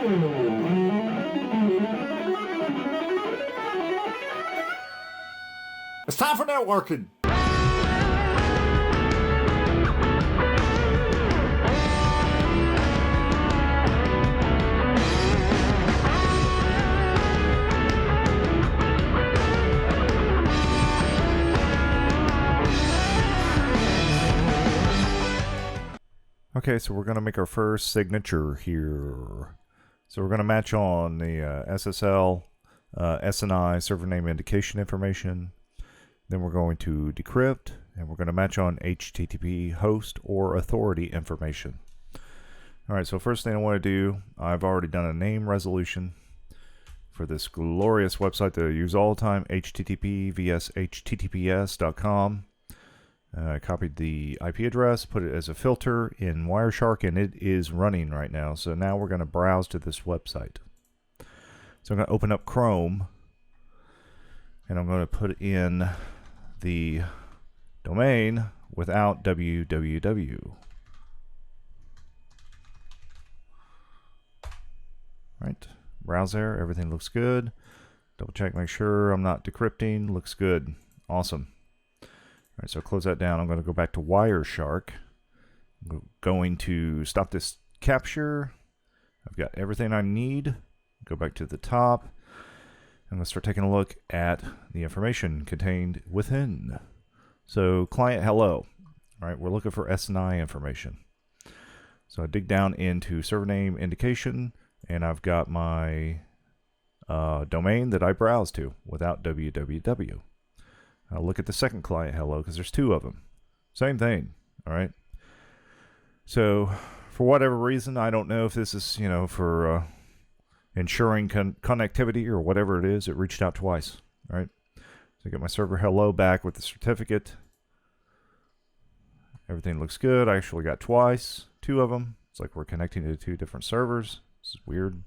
It's time for networking. Okay, so we're going to make our first signature here. So we're going to match on the SSL SNI server name indication information. Then we're going to decrypt, and we're going to match on HTTP host or authority information. All right, so first thing I want to do, I've already done a name resolution for this glorious website that I use all the time, http://https.com. I copied the IP address, put it as a filter in Wireshark, and it is running right now. So now we're going to browse to this website. So I'm going to open up Chrome, and I'm going to put in the domain without www. Right, browse there, everything looks good. Double check, make sure I'm not decrypting, looks good, awesome. All right, so close that down. I'm going to go back to Wireshark. I'm going to stop this capture. I've got everything I need. Go back to the top. I'm going to start taking a look at the information contained within. So client hello. All right, we're looking for SNI information. So I dig down into server name indication, and I've got my domain that I browse to without www. I'll look at the second client hello because there's two of them. Same thing, all right? So for whatever reason, I don't know if this is, for ensuring connectivity or whatever it is, it reached out twice, all right? So I get my server hello back with the certificate. Everything looks good. I actually got two of them. It's like we're connecting to two different servers. This is weird.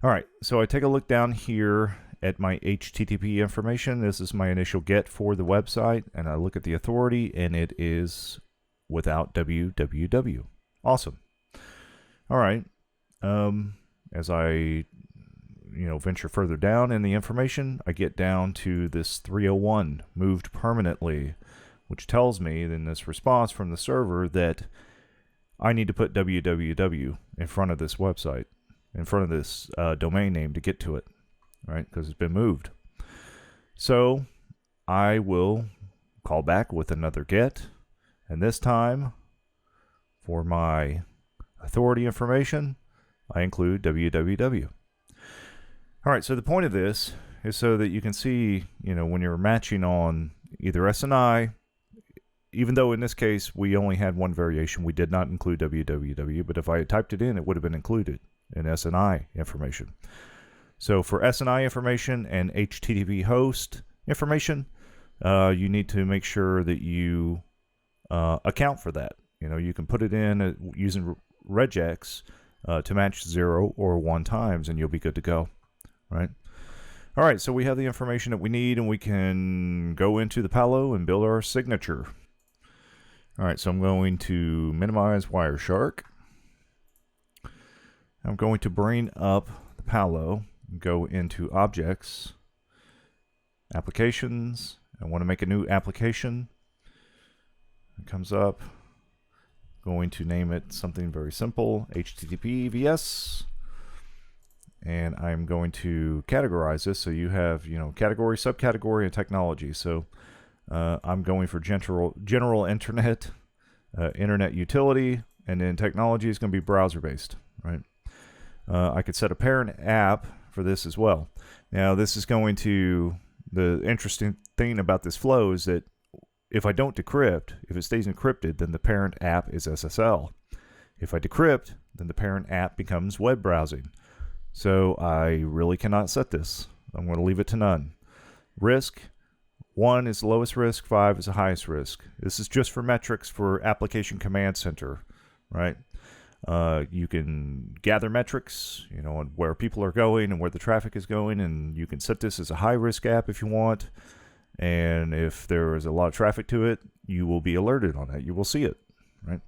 All right, so I take a look down here at my HTTP information. This is my initial get for the website, and I look at the authority, and it is without www. Awesome. All right. As I venture further down in the information, I get down to this 301 moved permanently, which tells me in this response from the server that I need to put www in front of this website, in front of this domain name to get to it. Right, because it's been moved. So I will call back with another get, and this time for my authority information, I include www. All right, so the point of this is so that you can see, when you're matching on either SNI, even though in this case we only had one variation, we did not include www, but if I had typed it in, it would have been included in SNI information. So for SNI information and HTTP host information, you need to make sure that you account for that. You can put it in using regex to match 0 or 1 times, and you'll be good to go. Right? All right, so we have the information that we need, and we can go into the Palo and build our signature. All right, so I'm going to minimize Wireshark. I'm going to bring up the Palo. Go into objects, applications. I want to make a new application. It comes up. Going to name it something very simple, HTTP VS. And I'm going to categorize this. So you have, category, subcategory, and technology. So I'm going for general internet, internet utility, and then technology is going to be browser based, right? I could set a parent app for this as well. Now this is going to, the interesting thing about this flow is that if I don't decrypt, if it stays encrypted, then the parent app is SSL. If I decrypt, then the parent app becomes web browsing. So I really cannot set this. I'm going to leave it to none. Risk, 1 is the lowest risk, 5 is the highest risk. This is just for metrics for application command center, right? You can gather metrics, on where people are going and where the traffic is going, and you can set this as a high-risk app if you want. And if there is a lot of traffic to it, you will be alerted on that. You will see it, right?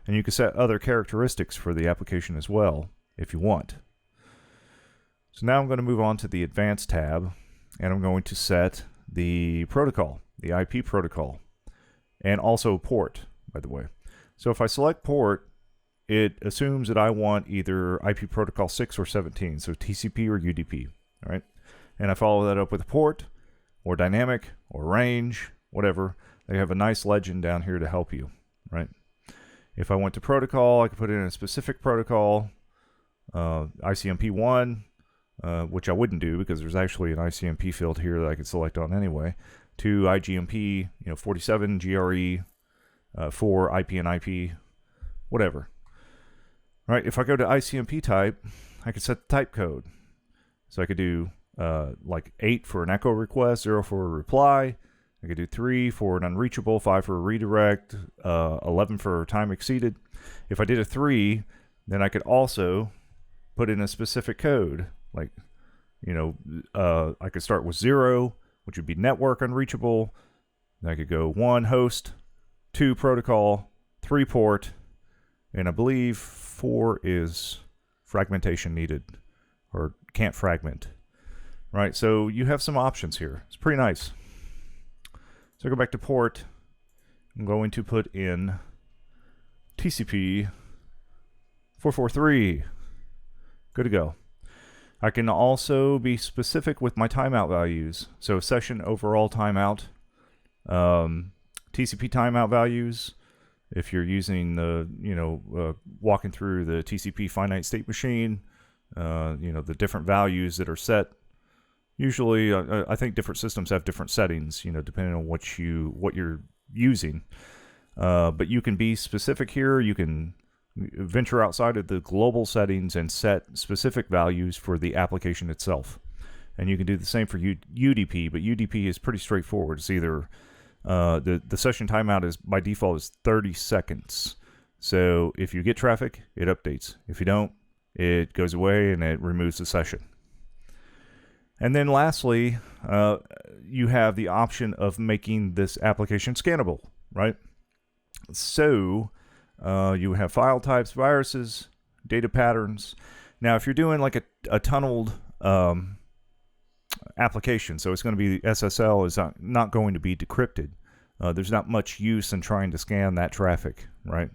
And you can set other characteristics for the application as well if you want. So now I'm going to move on to the Advanced tab, and I'm going to set the protocol, the IP protocol, and also port, by the way. So if I select port, it assumes that I want either IP protocol 6 or 17, so TCP or UDP, all right? And I follow that up with a port, or dynamic, or range, whatever. They have a nice legend down here to help you, right? If I went to protocol, I could put in a specific protocol, ICMP1, which I wouldn't do because there's actually an ICMP field here that I could select on anyway, to IGMP, 47, GRE, 4, IP and IP, whatever. All right, if I go to ICMP type, I could set the type code. So I could do like 8 for an echo request, 0 for a reply. I could do 3 for an unreachable, 5 for a redirect, 11 for time exceeded. If I did a 3, then I could also put in a specific code. Like, I could start with 0, which would be network unreachable. Then I could go 1 host, 2 protocol, 3 port, and I believe 4 is fragmentation needed, or can't fragment. Right, so you have some options here. It's pretty nice. So I go back to port. I'm going to put in TCP 443. Good to go. I can also be specific with my timeout values. So session overall timeout, TCP timeout values. If you're using the, walking through the TCP finite state machine, the different values that are set. Usually, I think different systems have different settings, depending on what you're using. But you can be specific here. You can venture outside of the global settings and set specific values for the application itself. And you can do the same for UDP, but UDP is pretty straightforward. It's either the session timeout is by default is 30 seconds. So if you get traffic, it updates. If you don't, it goes away and it removes the session. And then lastly, you have the option of making this application scannable, right? So you have file types, viruses, data patterns. Now, if you're doing like a tunneled application, so it's going to be SSL is not going to be decrypted. There's not much use in trying to scan that traffic, right?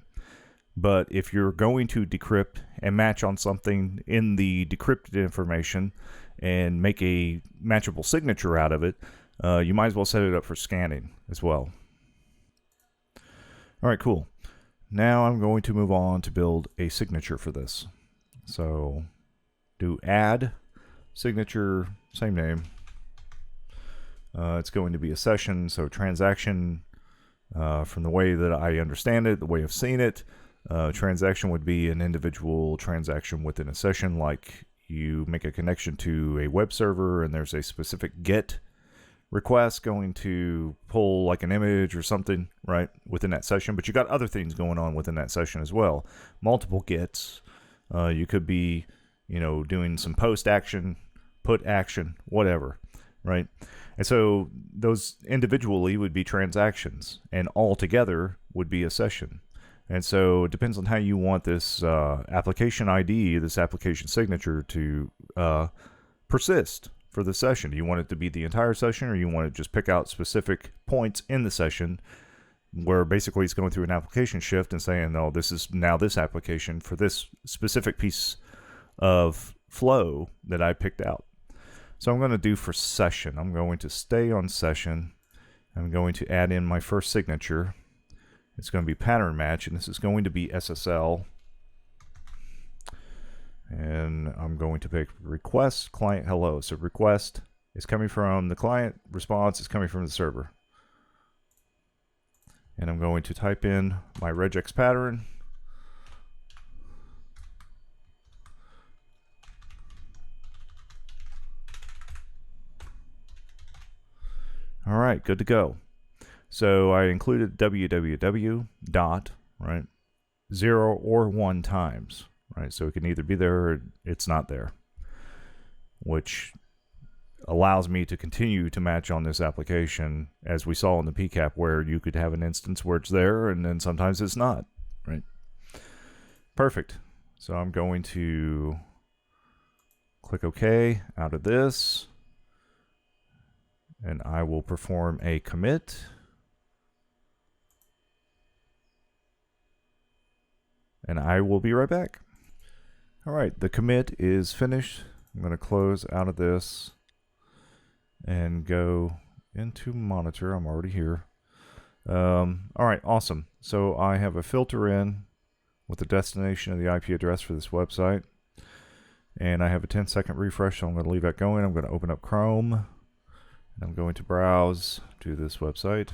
But if you're going to decrypt and match on something in the decrypted information and make a matchable signature out of it, you might as well set it up for scanning as well. All right, cool. Now I'm going to move on to build a signature for this. So do add signature, same name. It's going to be a session, so transaction, from the way that I understand it, the way I've seen it, transaction would be an individual transaction within a session, like you make a connection to a web server and there's a specific GET request going to pull like an image or something, right, within that session. But you got other things going on within that session as well. Multiple GETs. You could be, doing some post action, put action, whatever, right? And so those individually would be transactions, and all together would be a session. And so it depends on how you want this application ID, this application signature to persist for the session. Do you want it to be the entire session, or you want to just pick out specific points in the session where basically it's going through an application shift and saying, no, this is now this application for this specific piece of flow that I picked out. So I'm going to do for session. I'm going to stay on session. I'm going to add in my first signature. It's going to be pattern match, and this is going to be SSL. And I'm going to pick request client hello. So request is coming from the client, response is coming from the server. And I'm going to type in my regex pattern. All right, good to go. So I included www dot, right, 0 or 1 times, right? So it can either be there or it's not there, which allows me to continue to match on this application, as we saw in the pcap, where you could have an instance where it's there and then sometimes it's not, right? Perfect. So I'm going to Click OK out of this, and I will perform a commit. And I will be right back. All right, the commit is finished. I'm going to close out of this and go into monitor. I'm already here. All right, awesome. So I have a filter in with the destination of the IP address for this website. And I have a 10-second refresh, so I'm going to leave that going. I'm going to open up Chrome, and I'm going to browse to this website.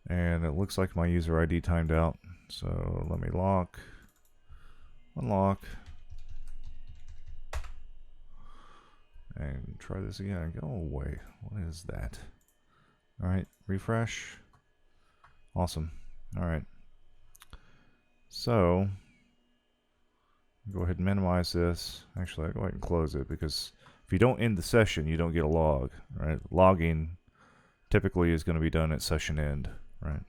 And it looks like my user ID timed out. So let me lock, unlock, and try this again. Go away. What is that? All right, refresh. Awesome. All right. So go ahead and minimize this. Actually, I'll go ahead and close it, because if you don't end the session, you don't get a log, right? Logging typically is going to be done at session end, right?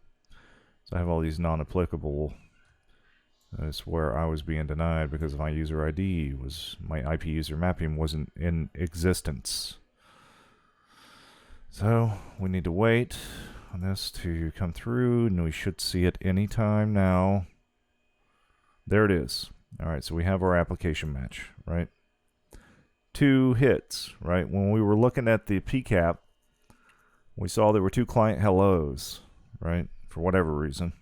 So I have all these non-applicable. That's where I was being denied because my user ID was, my IP user mapping wasn't in existence. So we need to wait on this to come through, and we should see it anytime now. There it is. All right, so we have our application match, right? 2 hits, right? When we were looking at the pcap, we saw there were 2 client hellos, right? For whatever reason.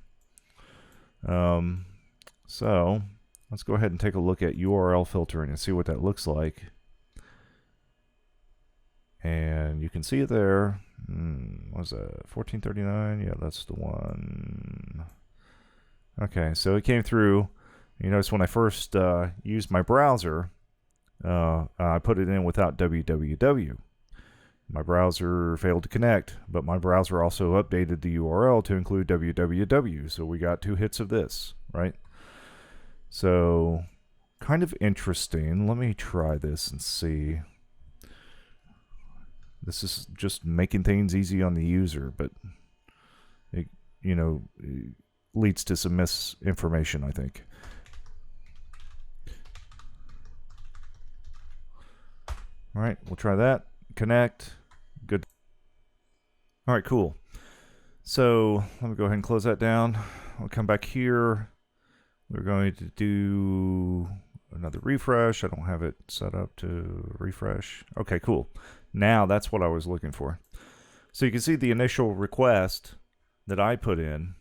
So let's go ahead and take a look at URL filtering and see what that looks like. And you can see it there. What was that? 1439? Yeah, that's the one. Okay, so it came through. You notice when I first used my browser, I put it in without www. My browser failed to connect, but my browser also updated the URL to include www. So we got 2 hits of this, right? So kind of interesting. Let me try this and see. This is just making things easy on the user, but it, you know, it leads to some misinformation, I think. All right, we'll try that. Connect. Good. All right, cool. So let me go ahead and close that down. I'll come back here. We're going to do another refresh. I don't have it set up to refresh. Okay, cool. Now that's what I was looking for. So you can see the initial request that I put in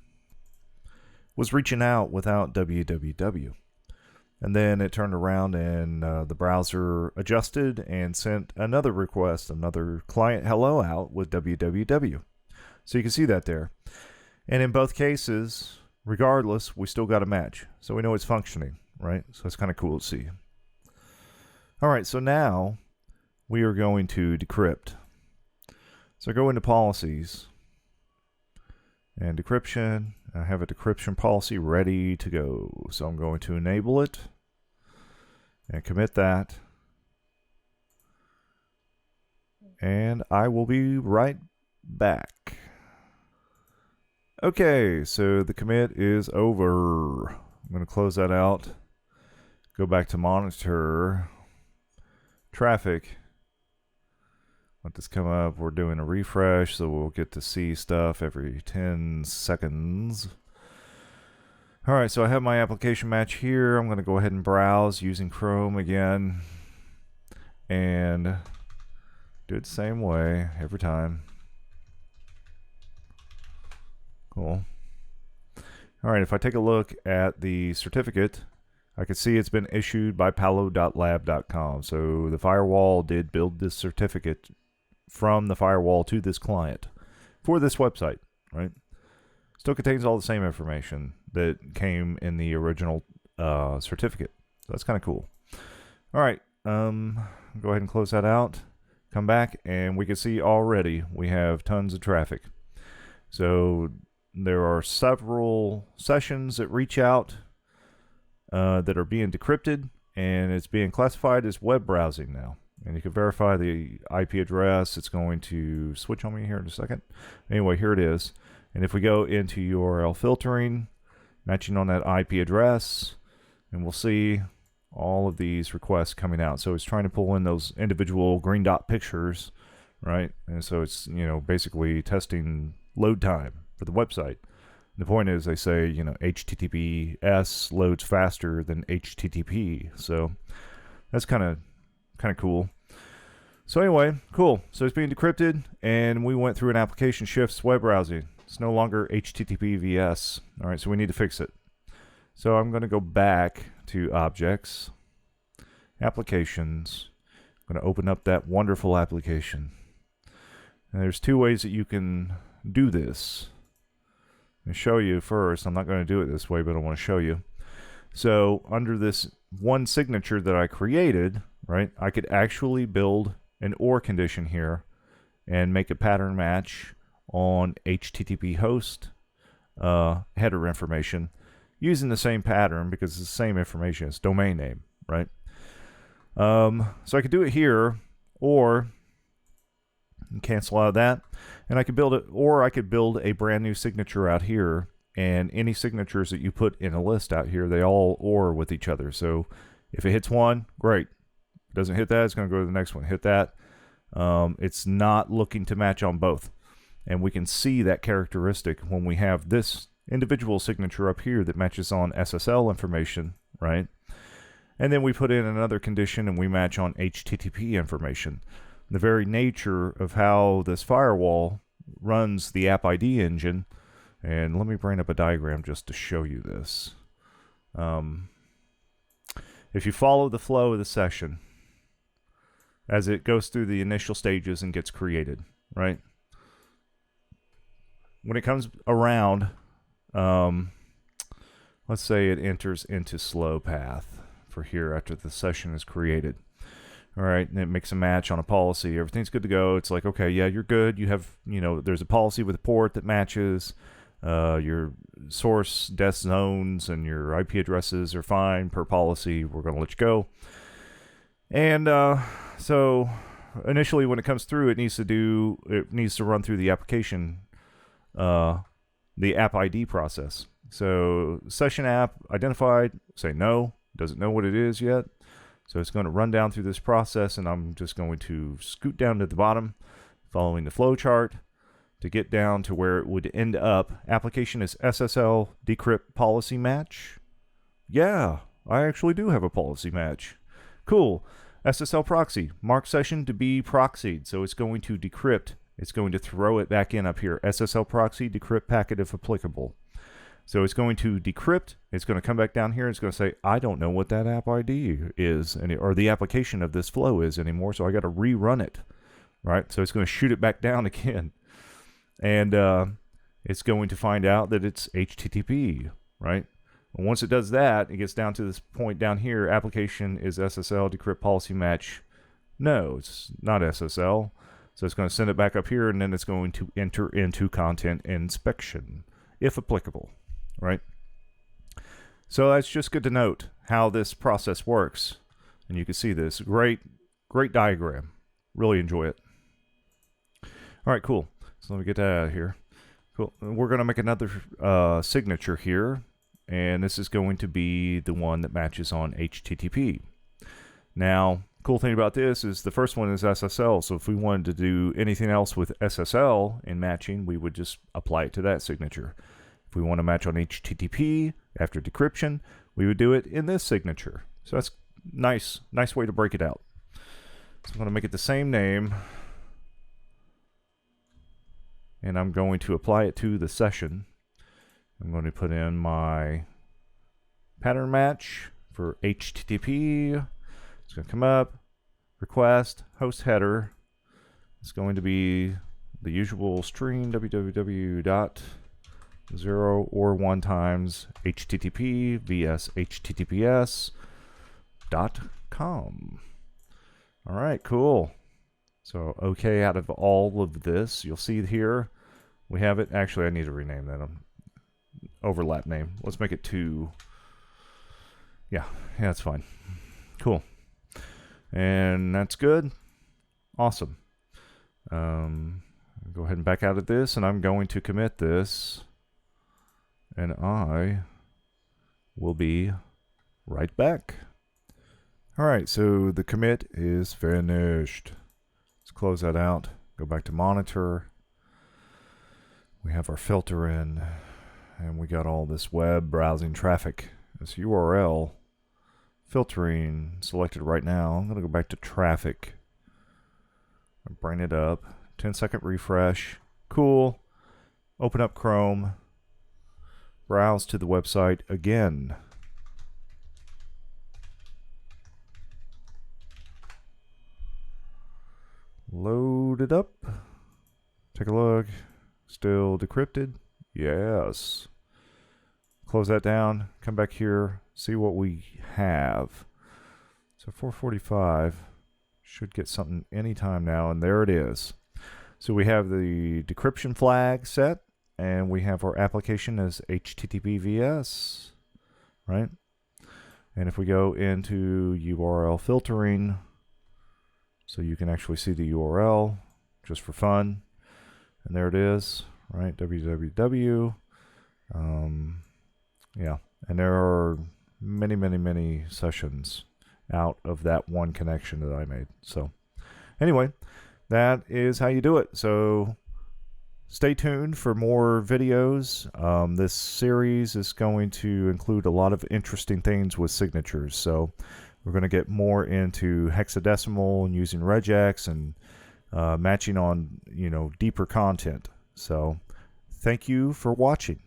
was reaching out without www. And then it turned around and the browser adjusted and sent another request, another client hello out with www. So you can see that there. And in both cases, regardless, we still got a match. So we know it's functioning, right? So it's kind of cool to see. All right, so now we are going to decrypt. So go into policies and decryption. I have a decryption policy ready to go. So I'm going to enable it and commit that. And I will be right back. Okay, so the commit is over. I'm going to close that out. Go back to monitor traffic. Let this come up. We're doing a refresh, so we'll get to see stuff every 10 seconds. All right, so I have my application match here. I'm going to go ahead and browse using Chrome again and do it the same way every time. Cool. All right, if I take a look at the certificate, I can see it's been issued by palo.lab.com. So the firewall did build this certificate from the firewall to this client for this website, right? Still contains all the same information that came in the original certificate. So that's kind of cool. All right, go ahead and close that out. Come back, and we can see already we have tons of traffic. So there are several sessions that reach out that are being decrypted, and it's being classified as web browsing now. And you can verify the IP address. It's going to switch on me here in a second. Anyway, here it is. And if we go into URL filtering, matching on that IP address, and we'll see all of these requests coming out. So it's trying to pull in those individual green dot pictures, right? And so it's, you know, basically testing load time for the website. The point is, they say, you know, HTTPS loads faster than HTTP. So that's kind of cool. So anyway, cool. So it's being decrypted, and we went through an application shifts web browsing. It's no longer HTTP VS. All right, so we need to fix it. So I'm going to go back to Objects, Applications. I'm going to open up that wonderful application. And there's two ways that you can do this. Let me show you first. I'm not going to do it this way, but I want to show you. So under this one signature that I created, right, I could actually build an OR condition here and make a pattern match on HTTP host header information using the same pattern, because it's the same information. It's domain name, right? So I could do it here, or cancel out of that, and I could build it, or I could build a brand new signature out here, and any signatures that you put in a list out here, they all OR with each other. So if it hits one, great. If it doesn't hit that, it's going to go to the next one. Hit that. It's not looking to match on both. And we can see that characteristic when we have this individual signature up here that matches on SSL information, right? And then we put in another condition and we match on HTTP information. The very nature of how this firewall runs the app ID engine, and let me bring up a diagram just to show you this. If you follow the flow of the session as it goes through the initial stages and gets created, right? When it comes around, let's say it enters into slow path for here after the session is created. All right, and it makes a match on a policy. Everything's good to go. It's like, okay, yeah, you're good. You have, you know, there's a policy with a port that matches. Your source desk zones and your IP addresses are fine per policy. We're going to let you go. And so initially when it comes through, it needs to run through the application, the app ID process. So session app identified, say no, doesn't know what it is yet. So it's going to run down through this process, and I'm just going to scoot down to the bottom, following the flow chart to get down to where it would end up. Application is SSL decrypt policy match. Yeah, I actually do have a policy match. Cool. SSL proxy, mark session to be proxied. So it's going to decrypt. It's going to throw it back in up here. SSL proxy, decrypt packet if applicable. So it's going to decrypt. It's going to come back down here. It's going to say, I don't know what that app ID is, or the application of this flow is anymore, so I got to rerun it, right? So it's going to shoot it back down again. And it's going to find out that it's HTTP, right? And once it does that, it gets down to this point down here. Application is SSL decrypt policy match. No, it's not SSL. So it's going to send it back up here, and then it's going to enter into content inspection, if applicable, right? So that's just good to note how this process works. And you can see this. Great diagram. Really enjoy it. All right, cool. So let me get that out of here. Cool. We're going to make another signature here, and this is going to be the one that matches on HTTP. Now, cool thing about this is the first one is SSL, so if we wanted to do anything else with SSL in matching, we would just apply it to that signature. If we want to match on HTTP after decryption, we would do it in this signature. So that's nice way to break it out. So I'm going to make it the same name, and I'm going to apply it to the session. I'm going to put in my pattern match for HTTP. It's going to come up, request, host header. It's going to be the usual string www.0 or 1 times HTTP vs HTTPS.com. All right, cool. So, okay, out of all of this, you'll see here we have it. Actually, I need to rename that overlap name. Let's make it 2. Yeah, that's fine. Cool. And that's good. Awesome. go ahead and back out of this, and I'm going to commit this, and I will be right back. All right, so the commit is finished. Let's close that out. Go back to monitor. We have our filter in, and we got all this web browsing traffic. This URL filtering selected right now. I'm going to go back to traffic and bring it up. 10-second refresh. Cool. Open up Chrome. Browse to the website again. Load it up. Take a look. Still decrypted? Yes. Close that down. Come back here. See what we have. So 445 should get something anytime now, and there it is. So we have the decryption flag set, and we have our application as HTTPVS, right? And if we go into URL filtering, so you can actually see the URL just for fun. And there it is, right? www. Yeah, and there are many, many, many sessions out of that one connection that I made. So anyway, that is how you do it. So stay tuned for more videos. This series is going to include a lot of interesting things with signatures. So we're going to get more into hexadecimal and using regex and matching on, deeper content. So thank you for watching.